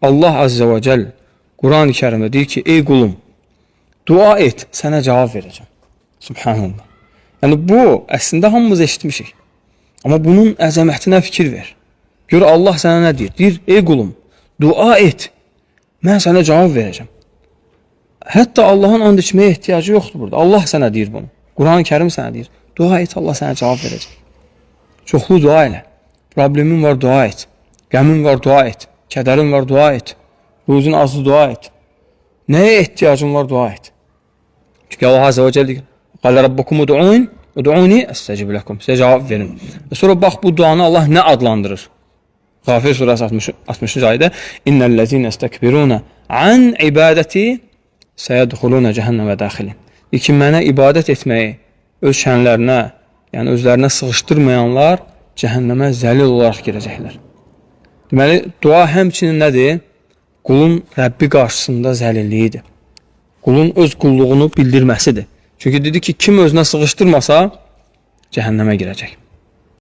Allah Azze və Cəl Quran-ı Kərimdə deyir ki, ey qulum, dua et, sənə cavab verəcəm. Subhanallah. Yəni bu, əslində hamımız eşitmişik. Amma bunun əzəmətinə fikir ver. Gör Allah sənə nə deyir? Deyir, ey qulum, dua et, mən sənə cavab verəcəm. Hətta Allahın and içməyə ehtiyacı yoxdur burada. Allah sənə deyir bunu. Quran-ı Kərim sənə deyir. Dua et, Allah sənə cavab verəcək. Çoxlu dua elə. Problemin var, dua et. Qəmin var, dua et. Kədərin var, dua et. Ruzun azı, dua et. Nəyə ehtiyacın var, dua et. Çünki Allah Azze və Cəllə deyir, Qalə Rabbukum ud'uni əstəcib ləkum. Sizə cavab verin. Sonra bax bu duanı Allah nə adlandırır? Qafir surəsi 60-cı ayədə İnnellezine istekbiruna an ibadeti seyedhuluna cehenneme daxilin. Ki mənə ibadət etməyi öz şənlərinə, yəni özlərinə sığışdırmayanlar cəhənnəmə zəlil olaraq girəcəklər. Deməli, dua həmçinin nədir? Qulun Rəbbi qarşısında zəlilliyidir. Qulun öz qulluğunu bildirməsidir. Çünki dedi ki, kim özünə sığışdırmasa cəhənnəmə girəcək.